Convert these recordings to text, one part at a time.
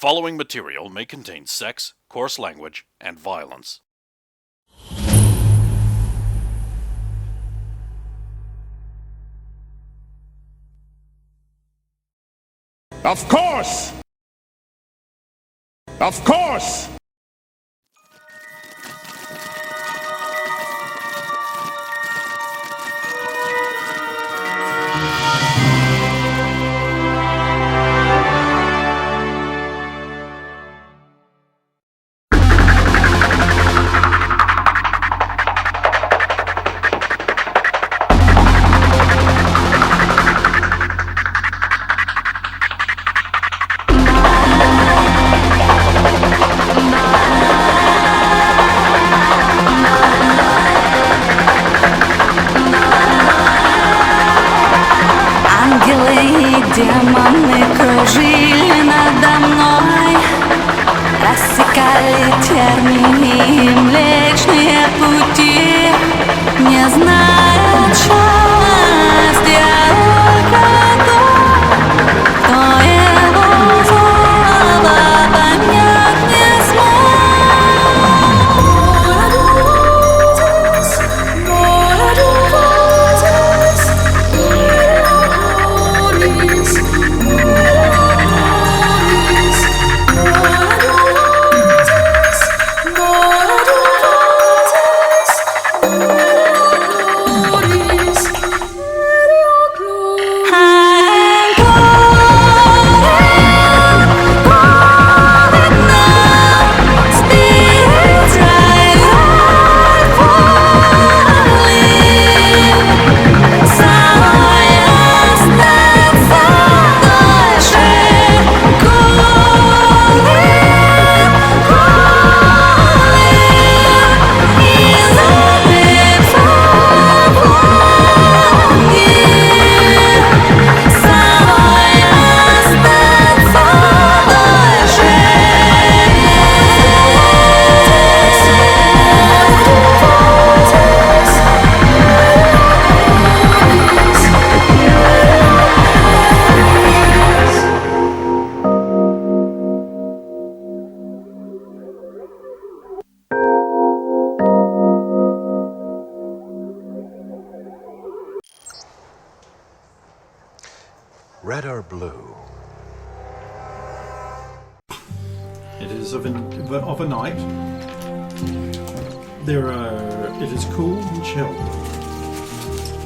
following material may contain sex, coarse language, and violence. Of course! Of course! Демоны кружили надо мной, рассекали тернии Млечные пути, не зная счастья только тот, кто его слова понять не смог. Red or blue? It is of a night. It is cool and chill.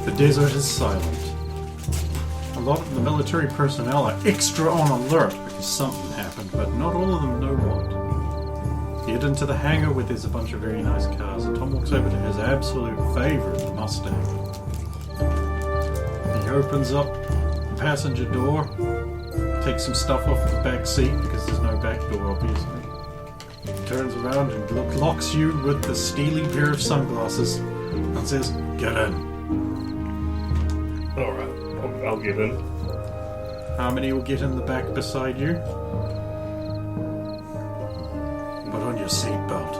The desert is silent. A lot of the military personnel are extra on alert because something happened, but not all of them know what. You get into the hangar where there's a bunch of very nice cars, and Tom walks over to his absolute favourite, the Mustang. He opens up passenger door, takes some stuff off the back seat because there's no back door, obviously. Turns around and locks you with the steely pair of sunglasses and says, "Get in." Alright, I'll get in. How many will get in the back beside you? Put on your seatbelt.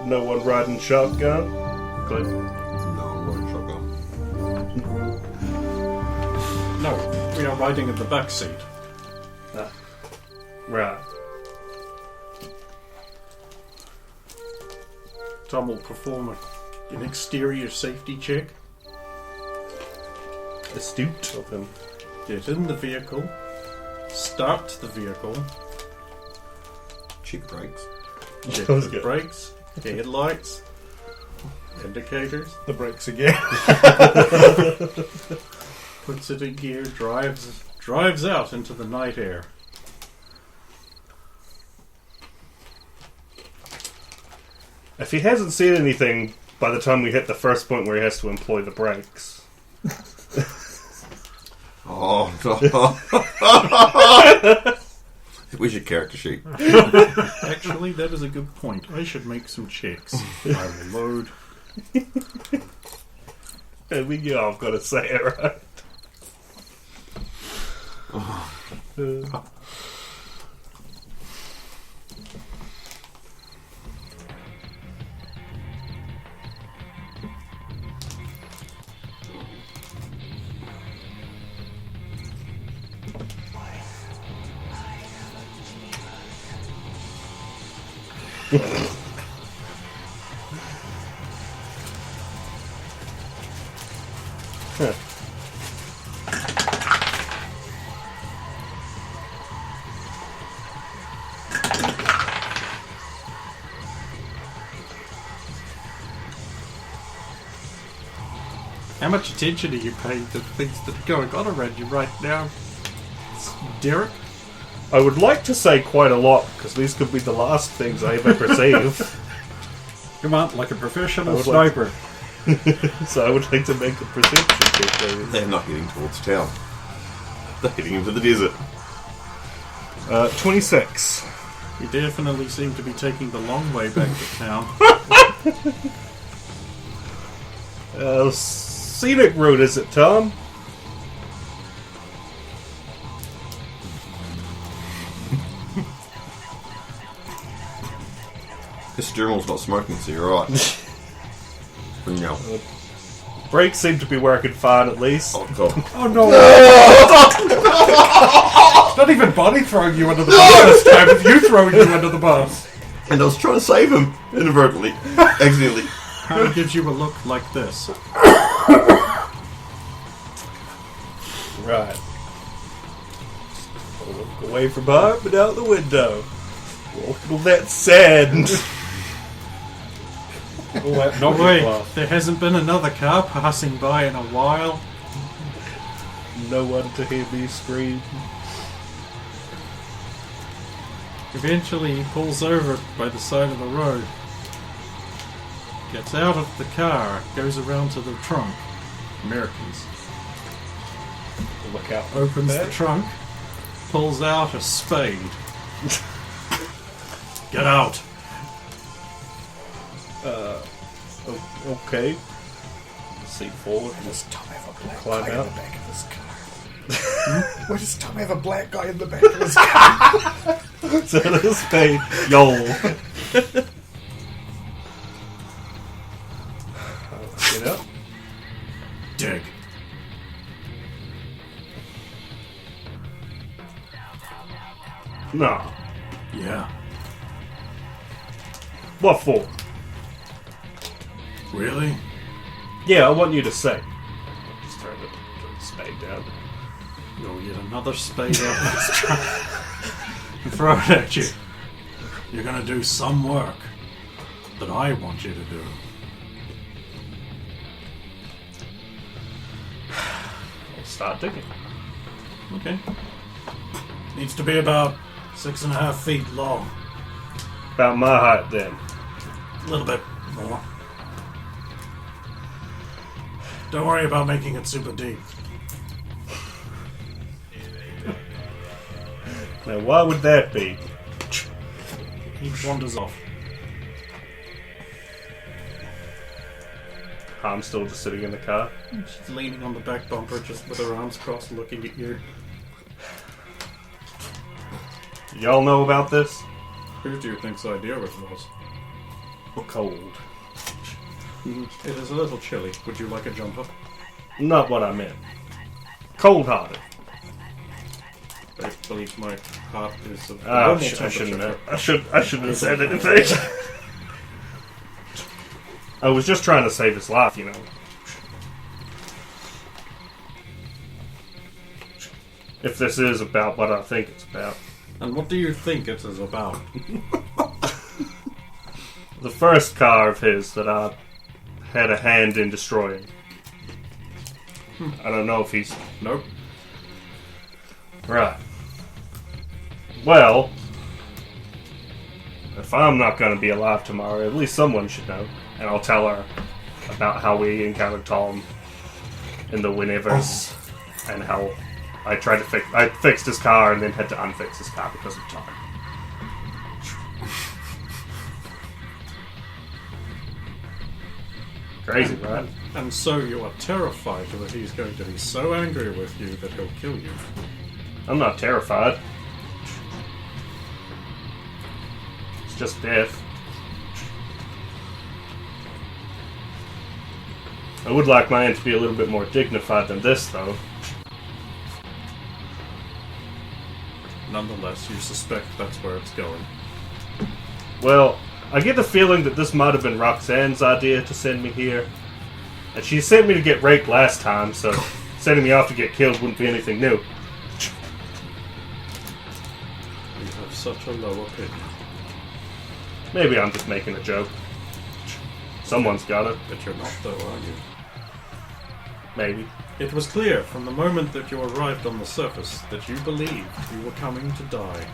No one riding shotgun? Click. No, one shotgun. No, we are riding in the back seat. Ah. Right. Tom will perform an exterior safety check. Astute of him. Get in the vehicle. Start the vehicle. Cheek brakes. Check That was the good. brakes. Headlights. Indicators. The brakes again. Puts it in gear. Drives out into the night air. If he hasn't seen anything by the time we hit the first point where he has to employ the brakes. Oh, where's your character sheet? Actually, that is a good point. I should make some checks. I will load. And we know I've got to say it right. Huh. How much attention are you paying to things that are going on around you right now, Derek? I would like to say quite a lot, because these could be the last things I ever save. Come on, like a professional I would like- sniper. So I would like to make a perception check, please. They're not heading towards town. They're heading into the desert. 26. You definitely seem to be taking the long way back to town. Scenic route, is it, Tom? This journal's not smoking, so you're right. No. Brakes seem to be working fine, at least. Oh, God. Oh no! It's not even Bonnie throwing you under the bus this time, it's you throwing you under the bus. And I was trying to save him, inadvertently. Accidentally. How gives you a look like this? Right. I'll look away from her, but out the window. Walking on that sand. No way, there hasn't been another car passing by in a while. No one to hear me scream. Eventually he pulls over by the side of the road. Gets out of the car, goes around to the trunk. Americans. Look out. Opens the trunk, pulls out a spade. Get out! Okay. Seat forward. Does Tom have a black Climb guy in out. the back of his car? Why does Tom have a black guy in the back of his car? So this spade. Yo. Get up. Dig. No. Yeah. What for? Really? Yeah, I want you to say. Just turn the spade down. You'll get another spade out of this truck and throw it at you. You're gonna do some work that I want you to do. I'll start digging. Okay. Needs to be about 6.5 feet long. About my height then. A little bit more. Don't worry about making it super deep. Now, why would that be? He wanders off. I'm still just sitting in the car. She's leaning on the back bumper just with her arms crossed looking at you. Y'all know about this? Who do you think's idea it was? Cold. It is a little chilly. Would you like a jumper? Not what I meant. Cold-hearted. I believe my heart is of I normal shouldn't temperature. have. I shouldn't have said anything. I was just trying to save his life, you know. If this is about what I think it's about. And what do you think it is about? The first car of his that I had a hand in destroying. I don't know if he's... Nope. Right. Well, if I'm not going to be alive tomorrow, at least someone should know. And I'll tell her about how we encountered Tom in the whenevers and how I tried to I fixed his car and then had to unfix his car because of Tom. Crazy, right? And so you are terrified that he's going to be so angry with you that he'll kill you. I'm not terrified. It's just death. I would like my end to be a little bit more dignified than this, though. Nonetheless, you suspect that's where it's going. Well, I get the feeling that this might have been Roxanne's idea to send me here. And she sent me to get raped last time, so sending me off to get killed wouldn't be anything new. You have such a low opinion. Maybe I'm just making a joke. Someone's got it. But you're not, though, are you? Maybe. It was clear from the moment that you arrived on the surface that you believed you were coming to die.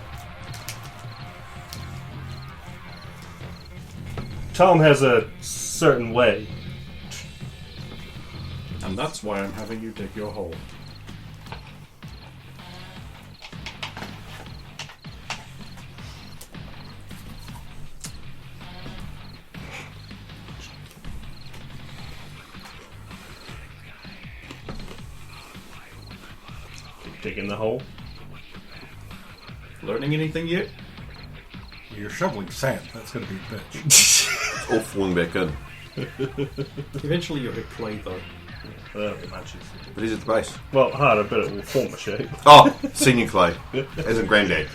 Tom has a certain way. And that's why I'm having you dig your hole. Digging the hole. Learning anything yet? You're shoveling sand. That's going to be a bitch. All falling back in. Eventually you'll hit clay, though. That'll be much easier. But he's at the base. Well, harder, but it will form a shape. Oh, senior clay. As in granddad.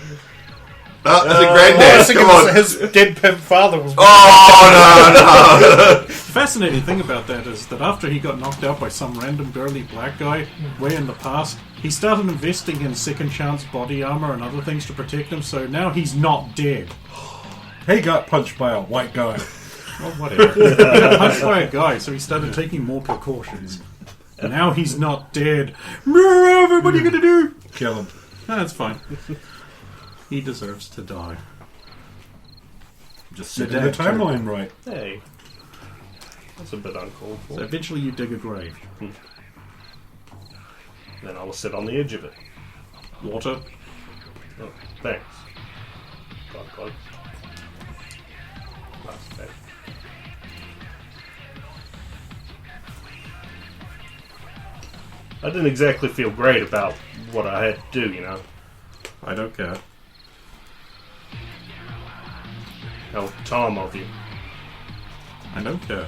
As in granddad. Come on. His dead pimp father was. Oh, no, no. The fascinating thing about that is that after he got knocked out by some random burly black guy, way in the past, he started investing in second chance body armor and other things to protect him, so now he's not dead. He got punched by a white guy. Well, whatever. He got punched by a guy, so he started taking more precautions. And now he's not dead. What are you gonna do? Kill him. That's fine. He deserves to die. Just setting the timeline right. Hey. That's a bit uncalled for. So eventually you dig a grave. Then I will sit on the edge of it. Water. Oh, thanks. God. That's bad. I didn't exactly feel great about what I had to do, you know. I don't care. How Tom of you. I don't care.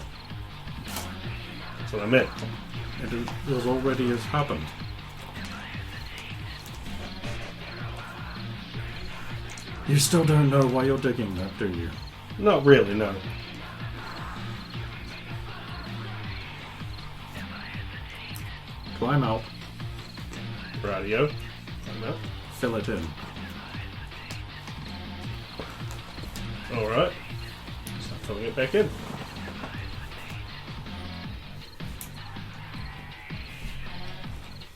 That's what I meant. It was already has happened. You still don't know why you're digging that, do you? Not really, no. Climb out, Radio. No. fill it in. Alright. Start filling it back in.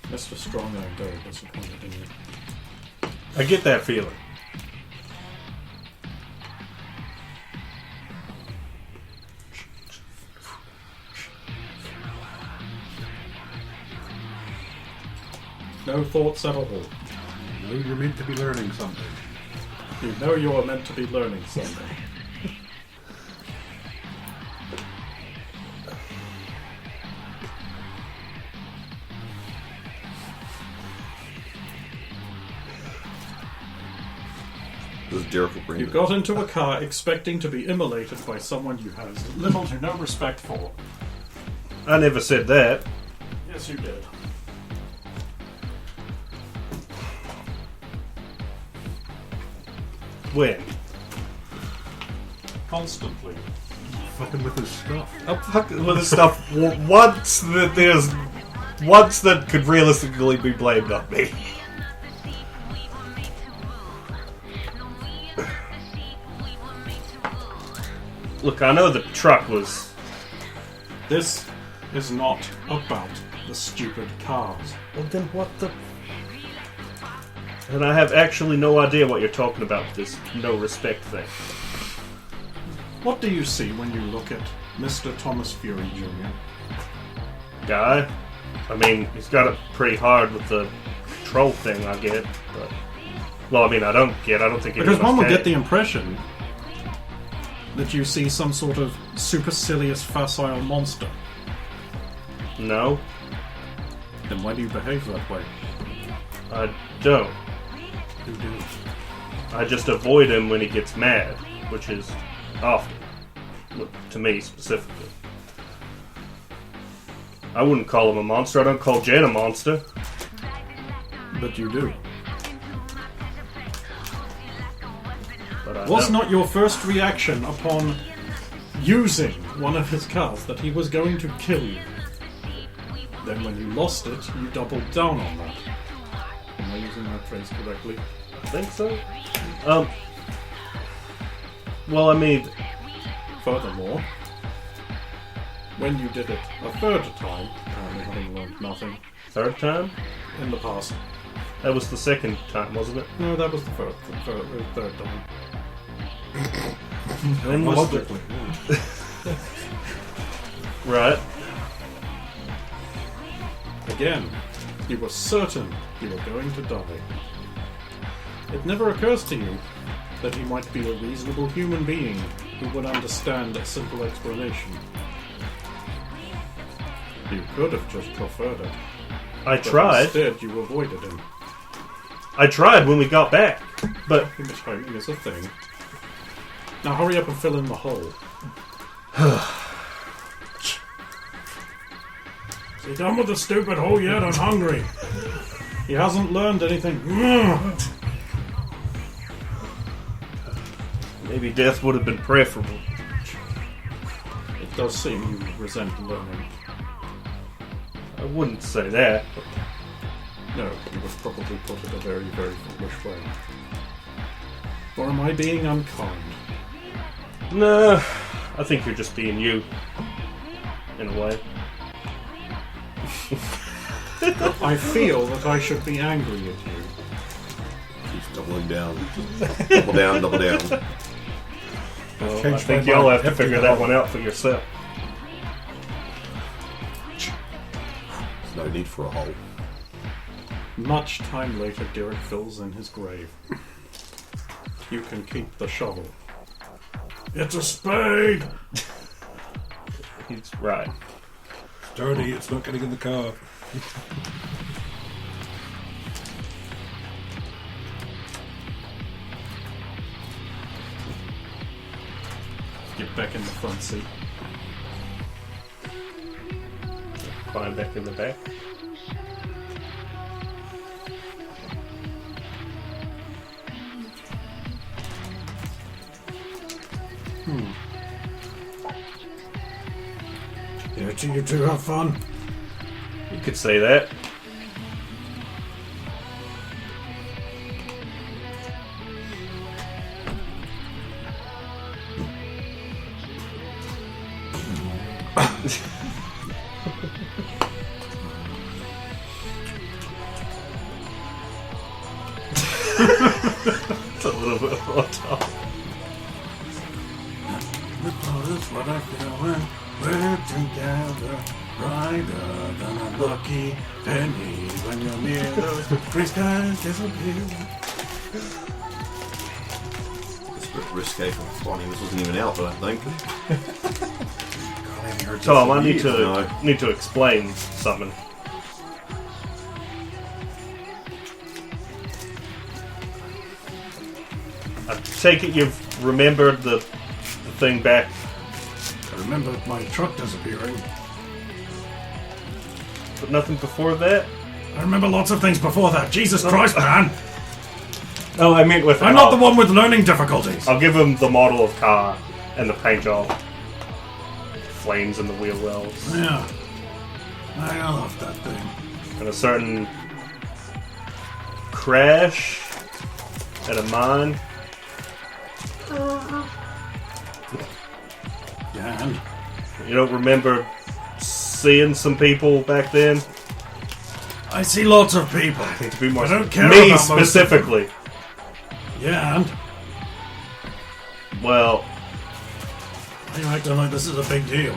Mr. Strong, I'm very disappointed in you. I get that feeling. No thoughts at all. You know you're meant to be learning something. You know you are meant to be learning something. This is Derek will bring You it. got into a car expecting to be immolated by someone you have little to no respect for. I never said that. Yes, you did. When? Constantly. Fucking with his stuff. I'm fucking with this stuff once that could realistically be blamed on me. Look, I know the truck was... This is not about the stupid cars. Well, then what the... And I have actually no idea what you're talking about with this no respect thing. What do you see when you look at Mr. Thomas Fury Jr.? Guy? I mean, he's got it pretty hard with the troll thing, I get, but... Well, I mean, I don't think Because one would get the impression that you see some sort of supercilious, facile monster. No, Then why do you behave that way? I don't. You do. I just avoid him when he gets mad, which is often. Look, to me, specifically. I wouldn't call him a monster. I don't call Jen a monster. But you do. But Was no. not your first reaction upon using one of his cars that he was going to kill you? Then when you lost it, you doubled down on that. Am I using that phrase correctly? I think so. Well, I mean, Furthermore, when you did it a third time, apparently having learned nothing, third time? in the past. That was the second time, wasn't it? No, that was the third time. When was the... Logically. Right. Again, you were certain you were going to die. It never occurs to you that he might be a reasonable human being who would understand a simple explanation. You could have just preferred it. I But tried. instead, you avoided him. I tried when we got back. But Timing is a thing. Now hurry up and fill in the hole. Is he done with the stupid hole yet? I'm hungry. He hasn't learned anything. maybe death would have been preferable. It does seem you resent learning. I wouldn't say that. But No, you would probably put it a very, very foolish way. Or am I being unkind? no, I think you're just being you. In a way. I feel that I should be angry at you. Keeps doubling down. Double down, double down. Well, I Change think my y'all mind. have to figure that one out for yourself. There's no need for a hole. Much time later, Derek fills in his grave. You can keep the shovel. It's a spade! He's right. Dirty, it's not getting in the car. Get back in the front seat. Climb back in the back. Yeah, you two have fun. You could say that. It's a little bit on top. That's what I feel when we're together. Brighter than a lucky penny when you're near those gray skies disappear. It's a bit risque for Bonnie. This wasn't even out, but I think. Tom, I need No. to explain something. I take it you've remembered the thing back. I remember my truck disappearing. But nothing before that? I remember lots of things before that. Jesus Christ, man! No, I meant with... I'm not the one with learning difficulties. I'll give him the model of car and the paint job. Flames in the wheel wells. Yeah. I love that thing. And a certain crash at a mine. Yeah, and You don't remember seeing some people back then? I see lots of people. To be more I don't care me about most of them. specifically. Yeah, and Well, why are you acting like this is a big deal?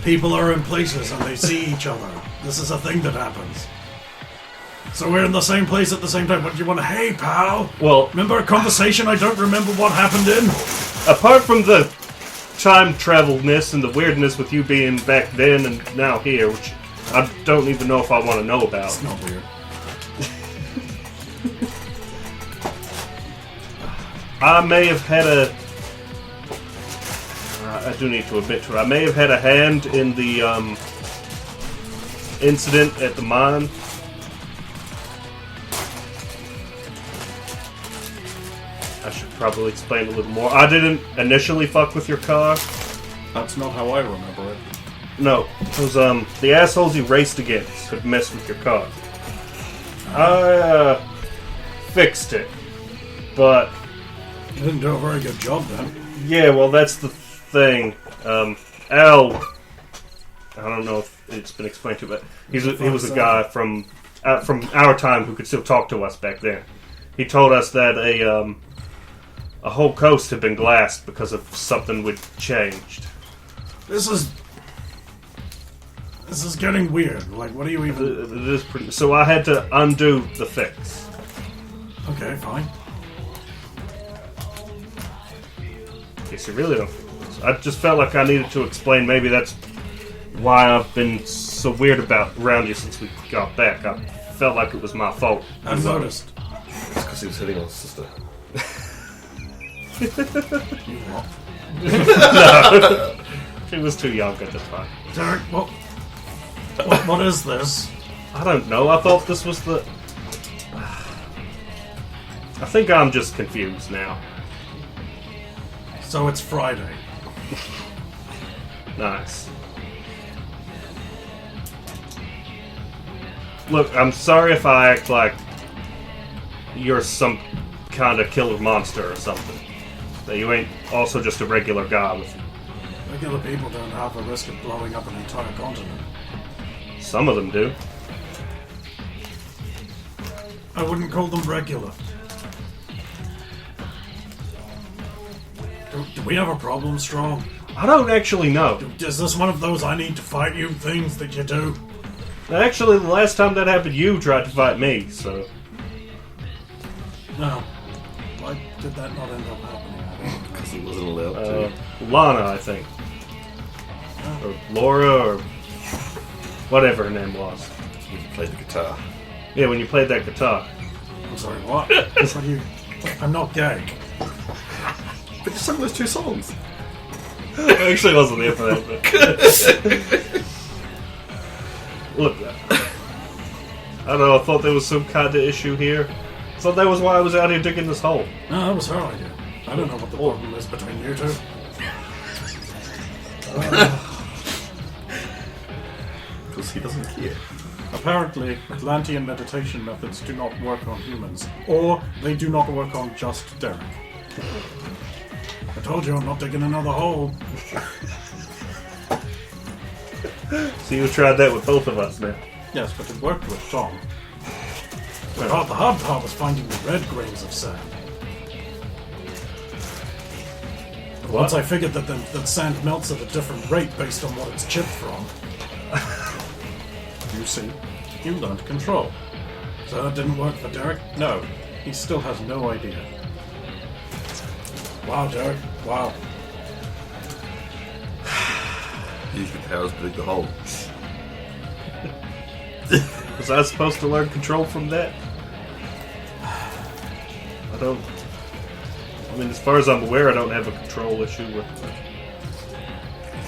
People are in places and they see each other. This is a thing that happens. So we're in the same place at the same time. What do you want? Hey, pal! well, Remember a conversation I don't remember what happened in? apart from the time travelness and the weirdness with you being back then and now here, which I don't even know if I want to know about. It's not weird. I may have had a... I do need to admit to it. I may have had a hand in the incident at the mine. I should probably explain a little more. I didn't initially fuck with your car. That's not how I remember it. No, it was the assholes you raced against had messed with your car. I fixed it, but You didn't do a very good job then. yeah, well that's the thing. Al, I don't know if it's been explained to you, but he was a guy from our time who could still talk to us back then. He told us that a whole coast had been glassed because of something we'd changed. This is getting weird. Like, what are you even... It is pretty. So I had to undo the fix. Okay, fine. In case you really don't. I just felt like I needed to explain. Maybe that's why I've been so weird around you since we got back. I felt like it was my fault. I've noticed. It's because he was hitting on his sister. You what? No. She was too young at the time. Derek, what is this? I don't know. I thought this was the... I think I'm just confused now. So it's Friday. Nice. Look, I'm sorry if I act like you're some kind of killer monster or something. That you ain't also just a regular guy with... Regular people don't have the risk of blowing up an entire continent. Some of them do. I wouldn't call them regular. Do we have a problem, Strong? I don't actually know. Is this one of those I need to fight you things that you do? Actually, the last time that happened, you tried to fight me, so... No. Why did that not end up happening? Because he wasn't allowed to. Lana, I think. Or Laura, or... whatever her name was. He played the guitar. Yeah, when you played that guitar. I'm sorry, what? What are you... I'm not gay. But you sung those two songs. I actually wasn't there for that, but... Look, I don't know, I thought there was some kind of issue here. I thought that was why I was out here digging this hole. No, that was her idea. I don't know what the problem is between you two. Because he doesn't care. Apparently, Atlantean meditation methods do not work on humans. Or they do not work on just Derek. I told you I'm not digging another hole. So you tried that with both of us now. Yes, but it worked with Tom. The hard part was finding the red grains of sand. But once I figured that sand melts at a different rate based on what it's chipped from, you see, you learned control. So that didn't work for Derek? No, he still has no idea. Wow, Derek, wow. Use your powers to dig the hole. Was I supposed to learn control from that? I mean, as far as I'm aware, I don't have a control issue with...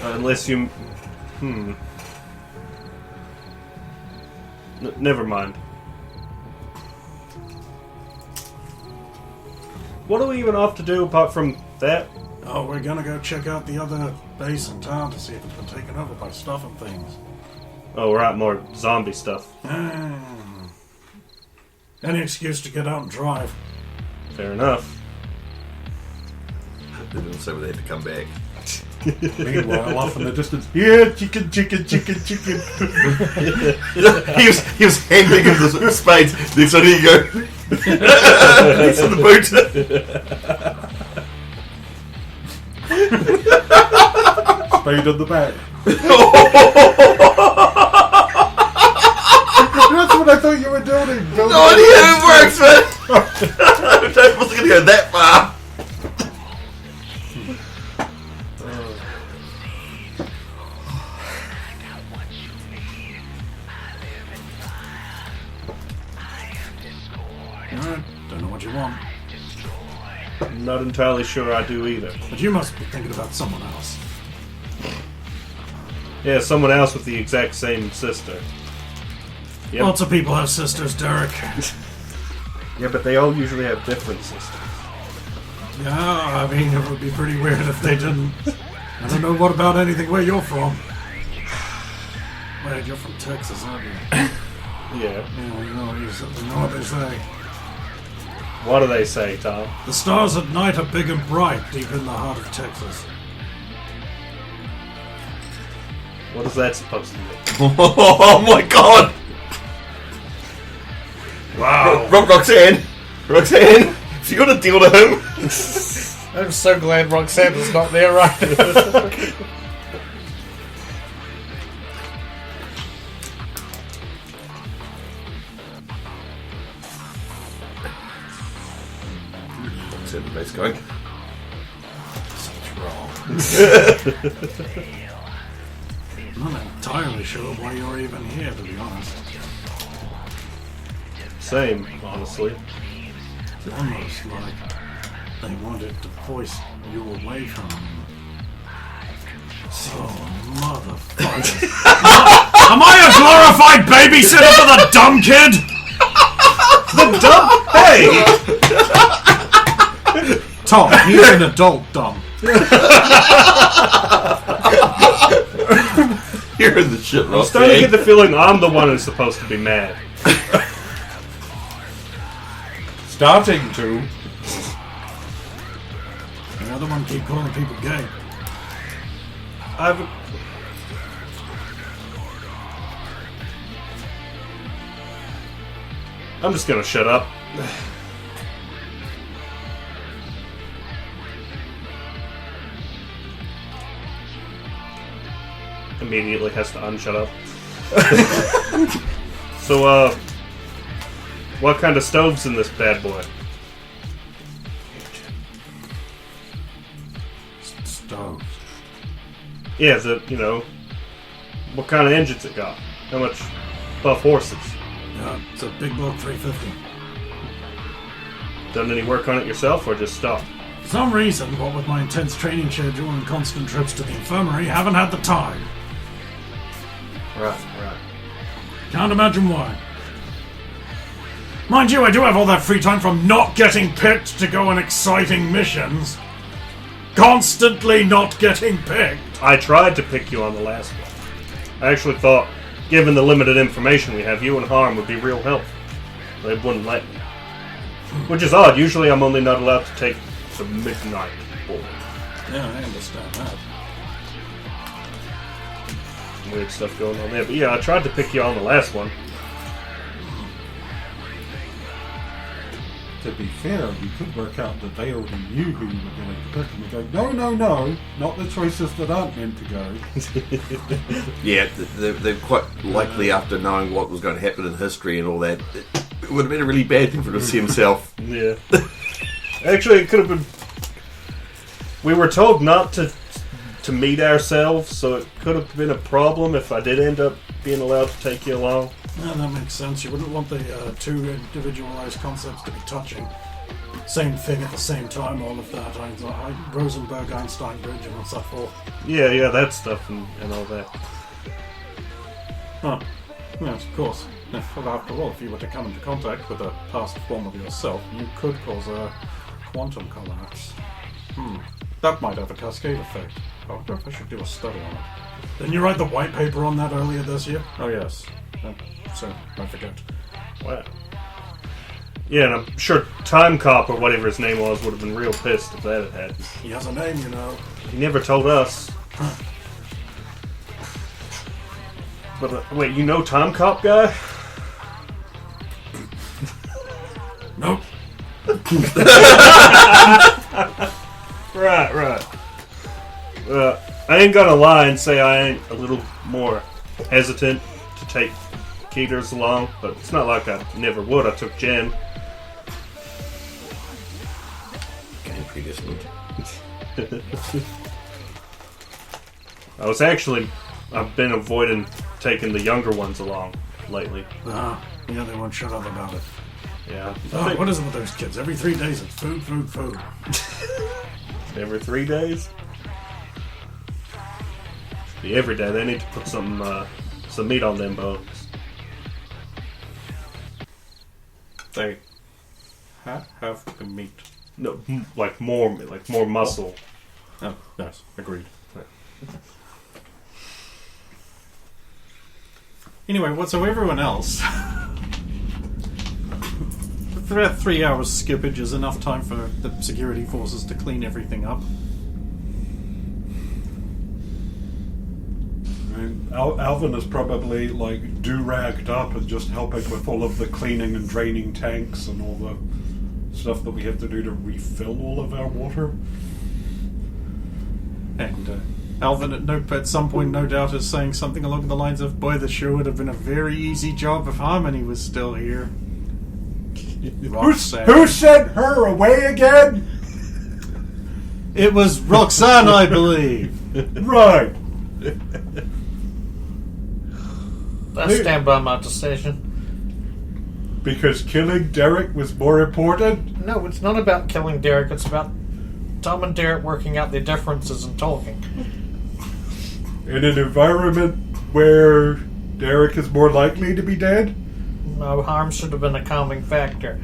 unless you... never mind. What are we even off to do apart from that? Oh, we're gonna go check out the other base in town to see if it's been taken over by stuff and things. Oh, right, more zombie stuff. Any excuse to get out and drive. Fair enough. They didn't say whether they had to come back. Meanwhile, off in the distance, yeah, chicken, chicken, chicken, chicken. he was handing him the spades. Next one, here you go. Next on the boot. Spade on the back. That's what I thought you were doing. No idea how it works, man. I wasn't going to go that far. Don't know what you want. I'm not entirely sure I do either. But you must be thinking about someone else. Yeah, someone else with the exact same sister. Yep. Lots of people have sisters, Derek. Yeah, but they all usually have different sisters. Yeah, I mean, it would be pretty weird if they didn't. I don't know what about anything where you're from. Wait, you're from Texas, aren't you? Yeah. Yeah, you know what they say. What do they say, Tom? The stars at night are big and bright deep in the heart of Texas. What is that supposed to mean? Oh my god! Wow. Roxanne! Roxanne! So you got a deal to him? I'm so glad Roxanne is not there right now. What's the base going? I'm not entirely sure why you're even here, to be honest. Same, honestly. It's almost like they wanted to voice you away from them. Oh, motherfucker. Am I a glorified babysitter for the dumb kid? The dumb? Hey! Tom, he's an adult dumb. You're in the shit, I'm Roxanne. starting to get the feeling I'm the one who's supposed to be mad. Starting to. The other one keep calling people gay. I'm just gonna shut up. Immediately has to unshut up. So, what kind of stove's in this bad boy? Stoves. Yeah, what kind of engine's it got? How much buff horses? Yeah, it's a big block 350. Done any work on it yourself, or just stopped? For some reason, what with my intense training schedule and constant trips to the infirmary, haven't had the time. Right. Can't imagine why. Mind you, I do have all that free time from not getting picked to go on exciting missions. Constantly not getting picked. I tried to pick you on the last one. I actually thought, given the limited information we have, you and Harm would be real helpful. They wouldn't let me. Which is odd. Usually I'm only not allowed to take the midnight board. Yeah, I understand that. Weird stuff going on there. But yeah, I tried to pick you on the last one. To be fair, you could work out that they already knew who you were going to pick and go, no, not the choices that aren't meant to go. Yeah, they're quite likely, after knowing what was going to happen in history and all that, it would have been a really bad thing for him to see himself. Yeah. Actually, it could have been... We were told not to meet ourselves, so it could have been a problem if I did end up being allowed to take you along. Yeah, that makes sense. You wouldn't want the two individualized concepts to be touching. Same thing at the same time, all of that. Rosenberg, Einstein Bridge, and what's that for? Yeah, that stuff and all that. Oh, yes, of course. Well, after all, if you were to come into contact with a past form of yourself, you could cause a quantum collapse. That might have a cascade effect. I wonder if I should do a study on it. Didn't you write the white paper on that earlier this year? Oh, yes. So, I forget. Wow. Yeah, and I'm sure Time Cop or whatever his name was would have been real pissed if that had happened. He has a name, you know. He never told us. But wait, you know Time Cop guy? Nope. Right. I ain't gonna lie and say I ain't a little more hesitant to take Keeters along, but it's not like I never would. I took Jen. Game predestined. I've been avoiding taking the younger ones along lately. Yeah, they won't shut up about it. Yeah. Oh, what is it with those kids? Every 3 days it's food. Every 3 days? Should be every day. They need to put some meat on them bones. They have the meat. No, like more muscle. Oh, yes, agreed. Anyway, so everyone else... About 3 hours skippage is enough time for the security forces to clean everything up. Alvin is probably like do-ragged up and just helping with all of the cleaning and draining tanks and all the stuff that we have to do to refill all of our water. And Alvin at some point no doubt is saying something along the lines of, boy, this sure would have been a very easy job if Harmony was still here. Who sent her away again? It was Roxanne, I believe. Right. I stand by my decision. Because killing Derek was more important? No, it's not about killing Derek. It's about Tom and Derek working out their differences and talking. In an environment where Derek is more likely to be dead? No, harm should have been a calming factor.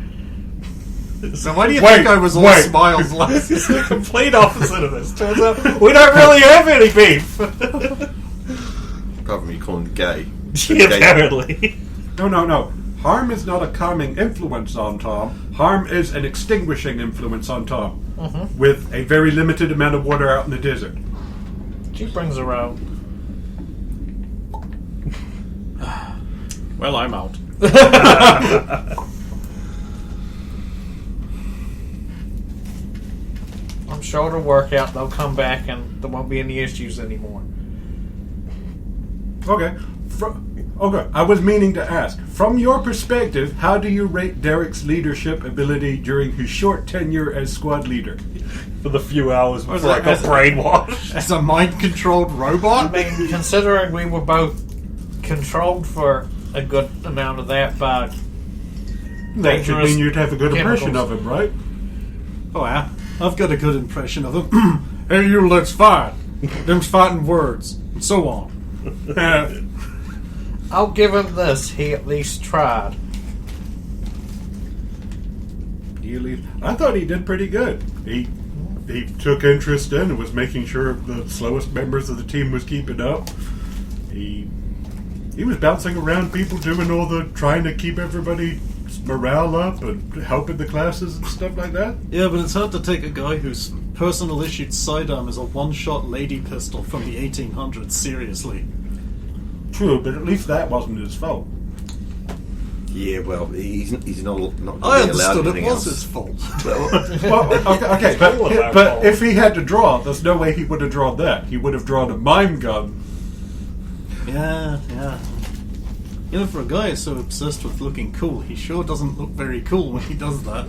So why do you think I was all smiles last? It's the complete opposite of this. Turns out we don't really have any beef. Apart from you calling him gay. Yeah, apparently. No. Harm is not a calming influence on Tom. Harm is an extinguishing influence on Tom. Mm-hmm. With a very limited amount of water out in the desert. She brings her out. Well, I'm out. I'm sure it'll work out. They'll come back and there won't be any issues anymore. Okay. Okay, I was meaning to ask, from your perspective, how do you rate Derek's leadership ability during his short tenure as squad leader? For the few hours Was before I that got brainwashed. As a mind-controlled robot? I mean, considering we were both controlled for a good amount of that by That should dangerous mean you'd have a good impression chemicals. of him, right? Oh, yeah. I've got a good impression of him. Hey, you, let's fight. Them's fighting words. And so on. I'll give him this. He at least tried. I thought he did pretty good. He took interest in and was making sure the slowest members of the team was keeping up. He was bouncing around people doing all the trying to keep everybody's morale up and helping the classes and stuff like that. Yeah, but it's hard to take a guy whose personal issued sidearm is a one-shot lady pistol from the 1800s seriously. True, but at least that wasn't his fault. Yeah, well, he's not I really allowed understood it anything was else. his fault. Well, okay, but if he had to draw, there's no way he would have drawn that. He would have drawn a mime gun. Yeah. You know, for a guy who's so obsessed with looking cool, he sure doesn't look very cool when he does that.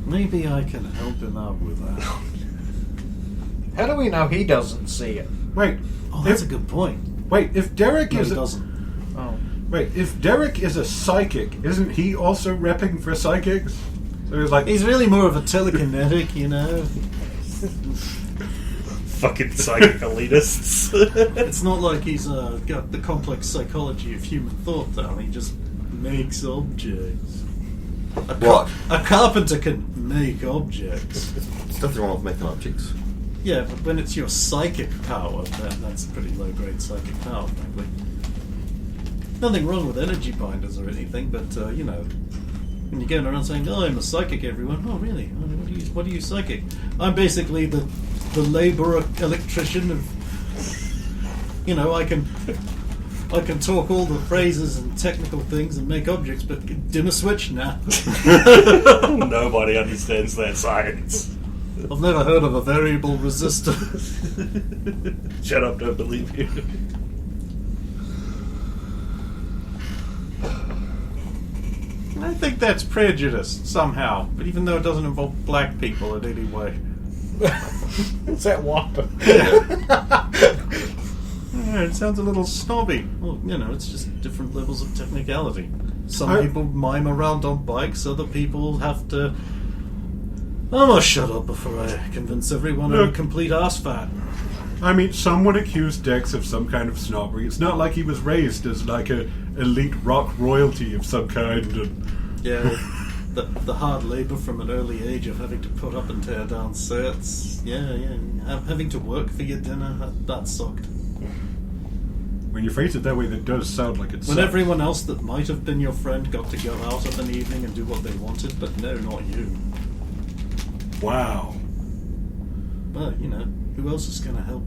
Maybe I can help him out with that. How do we know he doesn't see it? Wait, Oh, that's a good point. if Derek No, is he doesn't. Oh. if Derek is a psychic, isn't he also repping for psychics? So he's like, He's really more of a telekinetic, you know. Fucking psychic elitists. It's not like he's got the complex psychology of human thought down. He just makes objects. What? A carpenter can make objects. There's nothing wrong with making objects. Yeah, but when it's your psychic power, that's a pretty low-grade psychic power, frankly. Nothing wrong with energy binders or anything, but, you know, when you're going around saying, oh, I'm a psychic, everyone, oh, really? What are you psychic? I'm basically the labourer electrician of, you know, I can talk all the phrases and technical things and make objects, but dim a switch now. Nobody understands that science. I've never heard of a variable resistor. Shut up, don't believe you. I think that's prejudice, somehow. But even though it doesn't involve black people in any way. Is that Wanda? Yeah, it sounds a little snobby. Well, you know, it's just different levels of technicality. Some people mime around on bikes, other people have to... I'm gonna shut up before I convince everyone I'm a complete arse fat. I mean, someone accused Dex of some kind of snobbery. It's not like he was raised as like a elite rock royalty of some kind. And Yeah. the hard labour from an early age of having to put up and tear down sets. Yeah. Having to work for your dinner, that sucked. When you phrase it that way, that does sound like it's. When everyone else that might have been your friend got to go out of an evening and do what they wanted, but no, not you. Wow. Well, who else is going to help?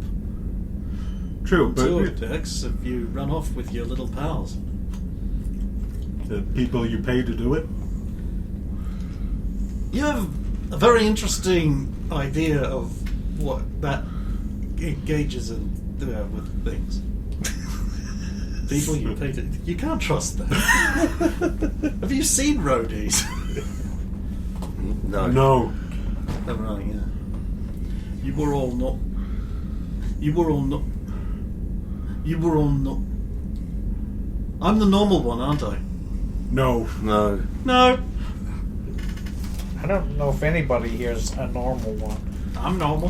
True, Sure, but Dex, if you run off with your little pals. the people you pay to do it. You have a very interesting idea of what that engages in with things. People you pay to... You can't trust them. Have you seen roadies? No. No. Oh, right, yeah. You were all not... I'm the normal one, aren't I? No. No. No. I don't know if anybody here is a normal one. I'm normal.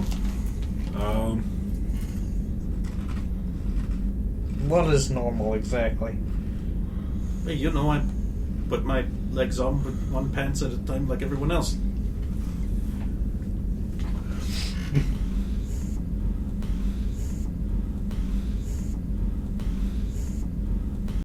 What is normal exactly? Hey, I put my legs on with one pants at a time like everyone else.